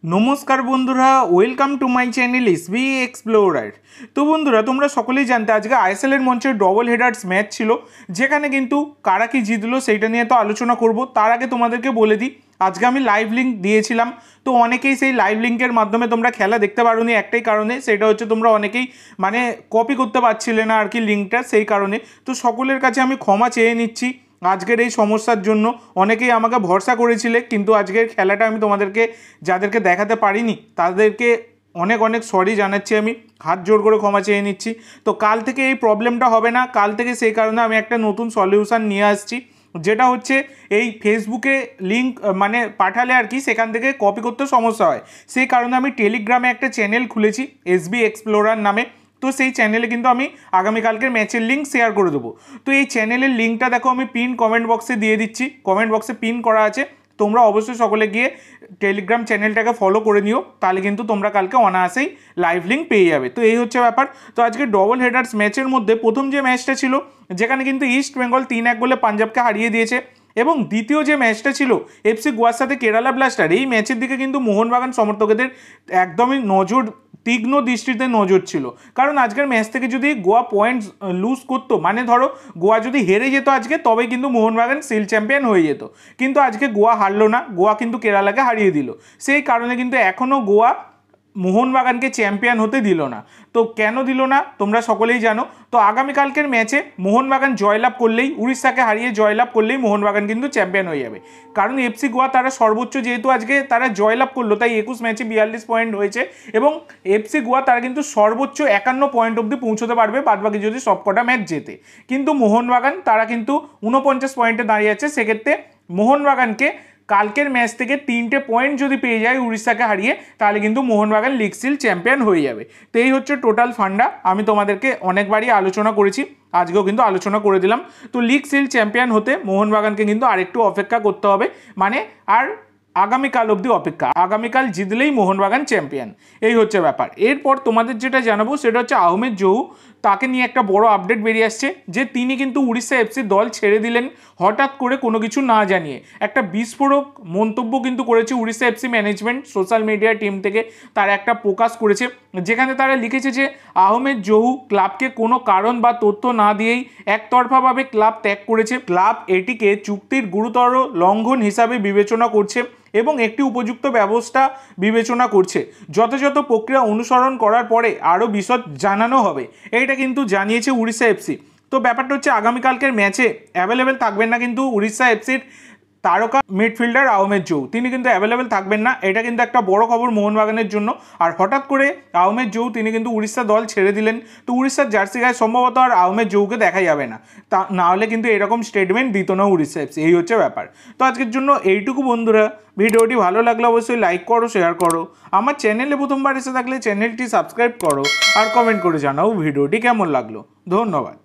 नमस्कार बंधुरा welcome to my channel SB explorer. तो बंधुरा तुम्हारा सकलेई जानते आज के आईएसएल मंचे डबल हेडार्स मैच छिलो जेखाने किन्तु कारा कि जितलो सेटा निये तो आलोचना करब। तार आगे तोमादेरके बोले दी आज के आमी लाइव लिंक दिएछिलाम, तो अनेकेई सेई लाइव लिंकेर माध्यमे तोमरा खेला देखते पारोनी एकटाई कारणे, सेटा होच्छे तोमरा अनेकेई माने कपि करते पारछिले ना आर कि लिंकटा, सेई कारणे तो सकलेर काछे आमी क्षमा चेये निच्छि। आजकेर এই সমস্যার জন্য অনেকেই আমাকে ভরসা করেছিলে, কিন্তু আজকের খেলাটা আমি তোমাদেরকে যাদেরকে দেখাতে পারিনি তাদেরকে অনেক অনেক সরি জানাচ্ছি, আমি হাত জোর করে ক্ষমা চেয়ে নিচ্ছি। তো কাল থেকে এই প্রবলেমটা হবে না, কাল থেকে সেই কারণে আমি একটা নতুন সলিউশন নিয়ে আসছি, যেটা হচ্ছে এই ফেসবুকে লিঙ্ক মানে পাঠালে আর কি সেখান থেকে কপি করতে সমস্যা হয়, সেই কারণে আমি টেলিগ্রামে একটা চ্যানেল খুলেছি এসবি এক্সপ্লোরার নামে। তো সেই চ্যানেলে কিন্তু আমি আগামীকালকের ম্যাচের লিঙ্ক শেয়ার করে দেবো। তো এই চ্যানেলের লিঙ্কটা দেখো আমি পিন কমেন্ট বক্সে দিয়ে দিচ্ছি, কমেন্ট বক্সে পিন করা আছে, তোমরা অবশ্যই সকলে গিয়ে টেলিগ্রাম চ্যানেলটাকে ফলো করে নিও, তাহলে কিন্তু তোমরা কালকে অনায়াসেই লাইভ লিঙ্ক পেয়ে যাবে। তো এই হচ্ছে ব্যাপার। তো আজকে ডবল হেডার্স ম্যাচের মধ্যে প্রথম যে ম্যাচটা ছিল যেখানে কিন্তু ইস্ট বেঙ্গল 3-1 গোলে পাঞ্জাবকে হারিয়ে দিয়েছে, এবং দ্বিতীয় যে ম্যাচটা ছিল এফসি গোয়ার সাথে কেরালা ব্লাস্টার, এই ম্যাচের দিকে কিন্তু মোহনবাগান সমর্থকদের একদমই নজর তীক্ষ্ণ দৃষ্টিতে নজর ছিল। কারণ আজকের ম্যাচ থেকে যদি গোয়া পয়েন্টস লুজ করতো, মানে ধরো গোয়া যদি হেরে যেত আজকে, তবে কিন্তু মোহনবাগান সিল চ্যাম্পিয়ন হয়ে যেত, কিন্তু আজকে গোয়া হারলো না, গোয়া কিন্তু কেরালাকে হারিয়ে দিল। সেই কারণে কিন্তু এখনও গোয়া মোহনবাগানকে চ্যাম্পিয়ন হতে দিল না। তো কেন দিল না তোমরা সকলেই জানো। তো আগামীকালকের ম্যাচে মোহনবাগান জয়লাভ করলেই, উড়িষ্যাকে হারিয়ে জয়লাভ করলেই মোহনবাগান কিন্তু চ্যাম্পিয়ন হয়ে যাবে। কারণ এফসি গোয়া তারা সর্বোচ্চ, যেহেতু আজকে তারা জয়লাভ করলো তাই 21 ম্যাচে 42 পয়েন্ট হয়েছে, এবং এফসি গোয়া তারা কিন্তু সর্বোচ্চ 51 পয়েন্ট অবধি পৌঁছতে পারবে বাদবাকি যদি সবকটা ম্যাচ জেতে। কিন্তু মোহনবাগান তারা কিন্তু 49 পয়েন্টে দাঁড়িয়ে আছে। সেক্ষেত্রে মোহনবাগানকে কালকের ম্যাচ থেকে 3টে পয়েন্ট যদি পেয়ে যায় উড়িষ্যাকে হারিয়ে, তাহলে কিন্তু মোহনবাগান লিগ সিল চ্যাম্পিয়ন হয়ে যাবে। তো এই হচ্ছে টোটাল ফান্ডা, আমি তোমাদেরকে অনেকবারই আলোচনা করেছি, আজকেও কিন্তু আলোচনা করে দিলাম। তো লিগ সিল চ্যাম্পিয়ন হতে মোহনবাগানকে কিন্তু আরেকটু অপেক্ষা করতে হবে, মানে আর আগামীকাল অবধি অপেক্ষা, আগামীকাল জিতলেই মোহনবাগান চ্যাম্পিয়ন, এই হচ্ছে ব্যাপার। এরপর তোমাদের যেটা জানাবো সেটা হচ্ছে আহমেদ জহু, তাকে নিয়ে একটা বড় আপডেট বেরিয়ে আসছে যে তিনি কিন্তু উড়িষ্যা এফসি দল ছেড়ে দিলেন হঠাৎ করে কোনো কিছু না জানিয়ে। একটা বিস্ফোরক মন্তব্য কিন্তু করেছে Orissa FC management, social media team থেকে তারা একটা প্রকাশ করেছে, যেখানে তারা লিখেছে যে আহমেদ জহু ক্লাবকে কোনো কারণ বা তথ্য না দিয়েই একতরফাভাবে ক্লাব ত্যাগ করেছে। ক্লাব এটিকে চুক্তির গুরুতর লঙ্ঘন হিসাবে বিবেচনা করছে এবং একটি উপযুক্ত ব্যবস্থা বিবেচনা করছে। যথাযথ প্রক্রিয়া অনুসরণ করার পরে আরও বিশদ জানানো হবে, এইটা কিন্তু জানিয়েছে উড়িষ্যা এফসি। তো ব্যাপারটা হচ্ছে আগামীকালকের ম্যাচে অ্যাভেলেবেল থাকবেন না কিন্তু উড়িষ্যা এফসির তারকা মিডফিল্ডার আহমেদ জহু, তিনি কিন্তু অ্যাভেলেবেল থাকবেন না, এটা কিন্তু একটা বড় খবর মোহনবাগানের জন্য। আর হঠাৎ করে আহমেদ জহু তিনি কিন্তু উড়িষ্যা দল ছেড়ে দিলেন, তো উড়িষ্যার জার্সি গায়ে সম্ভবত আর আহমেদ জহুকে দেখা যাবে না, তা না হলে কিন্তু এরকম স্টেটমেন্ট দিত না উড়িষ্যা এফসি, এই হচ্ছে ব্যাপার। তো আজকের জন্য এইটুকু বন্ধুরা, ভিডিওটি ভালো লাগলে অবশ্যই লাইক করো, শেয়ার করো, আমার চ্যানেলে প্রথমবার এসে থাকলে চ্যানেলটি সাবস্ক্রাইব করো, আর কমেন্ট করে জানাও ভিডিওটি কেমন লাগলো। ধন্যবাদ।